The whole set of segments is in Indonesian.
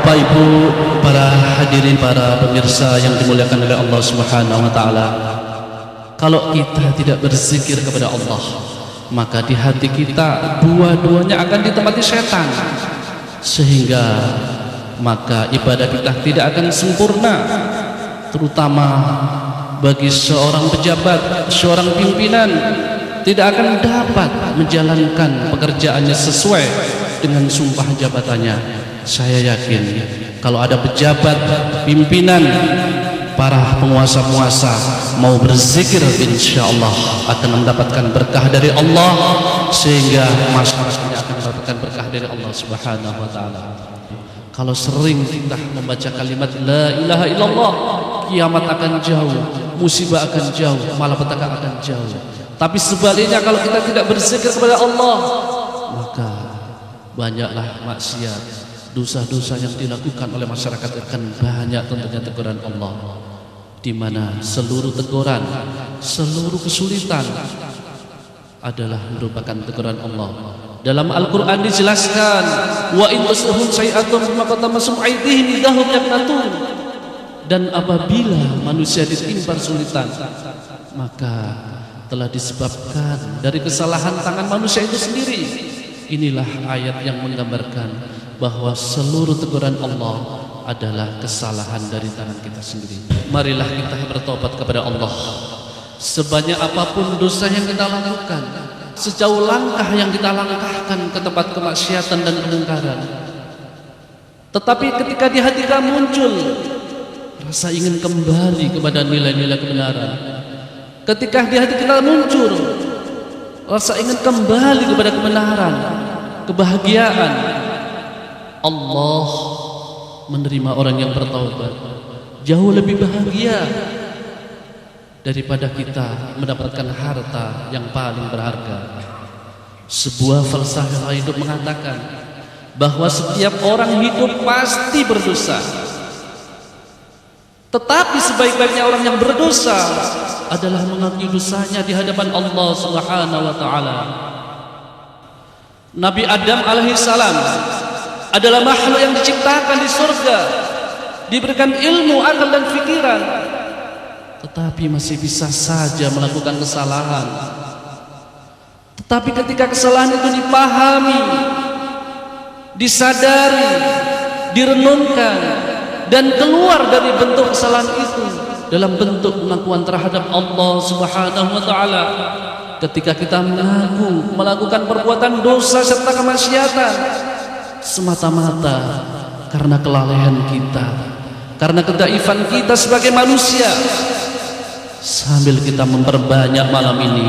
Bapak Ibu, para hadirin, para pemirsa yang dimuliakan oleh Allah Subhanahu wa taala. Kalau kita tidak berzikir kepada Allah, maka di hati kita dua-duanya akan ditempati setan. Sehingga maka ibadah kita tidak akan sempurna, terutama bagi seorang pejabat, seorang pimpinan tidak akan dapat menjalankan pekerjaannya sesuai dengan sumpah jabatannya. Saya yakin kalau ada pejabat, pimpinan, para penguasa-penguasa mau berzikir, insya Allah akan mendapatkan berkah dari Allah, sehingga masyarakatnya akan mendapatkan berkah dari Allah Subhanahu wa taala. Kalau sering kita membaca kalimat la ilaha illallah, kiamat akan jauh, musibah akan jauh, malapetaka akan jauh. Tapi sebaliknya, kalau kita tidak berzikir kepada Allah, maka banyaklah maksiat, dosa-dosa yang dilakukan oleh masyarakat akan banyak tentunya teguran Allah, di mana seluruh teguran, seluruh kesulitan adalah merupakan teguran Allah. Dalam Al-Quran dijelaskan, wa in tusahum sayi'atun bima qatamasum aydihim idahum yaqnatun. Dan apabila manusia ditimpa kesulitan, maka telah disebabkan dari kesalahan tangan manusia itu sendiri. Inilah ayat yang menggambarkan bahwa seluruh teguran Allah adalah kesalahan dari tangan kita sendiri. Marilah kita bertobat kepada Allah. Sebanyak apapun dosa yang kita lakukan, sejauh langkah yang kita langkahkan ke tempat kemaksiatan dan kemungkaran, tetapi ketika di hati kita muncul rasa ingin kembali kepada nilai-nilai kebenaran, ketika di hati kita muncul rasa ingin kembali kepada kebenaran, kebahagiaan, Allah menerima orang yang bertaubat jauh lebih bahagia daripada kita mendapatkan harta yang paling berharga. Sebuah falsafah hidup mengatakan bahwa setiap orang hidup pasti berdosa, tetapi sebaik-baiknya orang yang berdosa adalah mengakui dosanya di hadapan Allah Subhanahu wa taala. Nabi Adam alaihissalam adalah makhluk yang diciptakan di surga, diberikan ilmu, akal dan pikiran, tetapi masih bisa saja melakukan kesalahan. Tetapi ketika kesalahan itu dipahami, disadari, direnungkan, dan keluar dari bentuk kesalahan itu dalam bentuk pengakuan terhadap Allah Subhanahu wa taala, ketika kita mengaku melakukan perbuatan dosa serta kemaksiatan semata-mata karena kelalaian kita, karena kedaifan kita sebagai manusia, sambil kita memperbanyak malam ini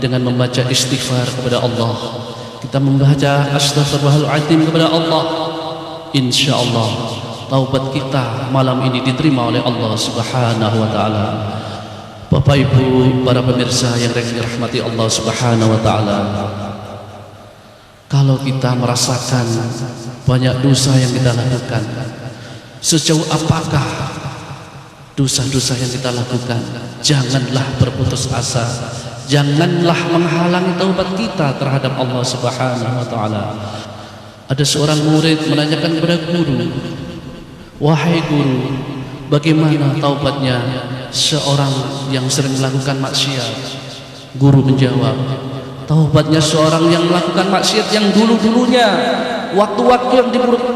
dengan membaca istighfar kepada Allah, kita membaca astaghfirullahaladzim kepada Allah, insya Allah taubat kita malam ini diterima oleh Allah Subhanahu wa taala. Bapak Ibu, para pemirsa yang dirahmati Allah Subhanahu wa taala, kalau kita merasakan banyak dosa yang kita lakukan, sejauh apakah dosa-dosa yang kita lakukan, janganlah berputus asa, janganlah menghalangi taubat kita terhadap Allah Subhanahu wa taala. Ada seorang murid menanyakan kepada guru, wahai guru, bagaimana taubatnya seorang yang sering melakukan maksiat? Guru menjawab, taubatnya seorang yang melakukan maksiat yang dulu-dulunya, waktu-waktu yang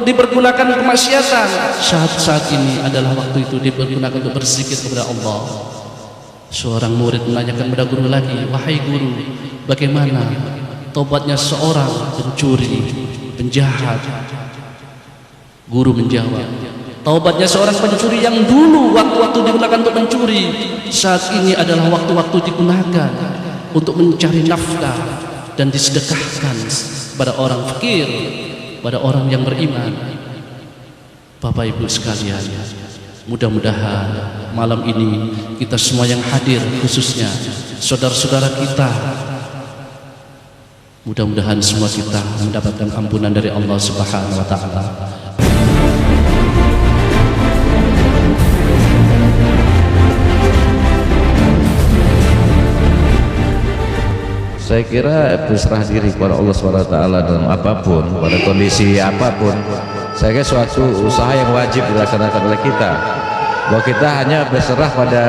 dipergunakan kemaksiatan, saat-saat ini adalah waktu itu dipergunakan untuk berzikir kepada Allah. Seorang murid menanyakan kepada guru lagi, wahai guru, bagaimana taubatnya seorang pencuri, penjahat? Guru menjawab, taubatnya seorang pencuri yang dulu waktu-waktu digunakan untuk mencuri, saat ini adalah waktu-waktu digunakan untuk mencari nafkah dan disedekahkan pada orang fakir, pada orang yang beriman. Bapak Ibu sekalian, mudah-mudahan malam ini kita semua yang hadir, khususnya saudara-saudara kita, mudah-mudahan semua kita mendapatkan ampunan dari Allah Subhanahu wa taala. Saya kira berserah diri kepada Allah SWT dalam apapun, pada kondisi apapun, saya kira suatu usaha yang wajib dilaksanakan oleh kita, bahwa kita hanya berserah pada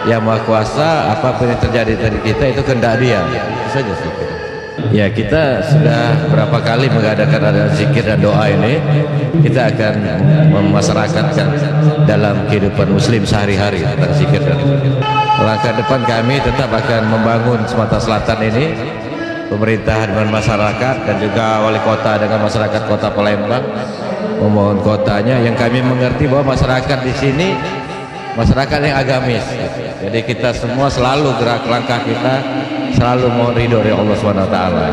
Yang Maha Kuasa. Apapun yang terjadi dari kita itu kehendak Dia, itu saja sih. Ya, kita sudah berapa kali mengadakan ada zikir dan doa ini. Kita akan memasyarakatkan dalam kehidupan muslim sehari-hari tentang zikir dan langkah depan kami tetap akan membangun Sumatera Selatan ini, pemerintahan dengan masyarakat, dan juga wali kota dengan masyarakat kota Palembang, memohon kotanya yang kami mengerti bahwa masyarakat di sini masyarakat yang agamis. Jadi kita semua selalu gerak langkah kita selalu mohon ridho dari Allah Subhanahu wa taala.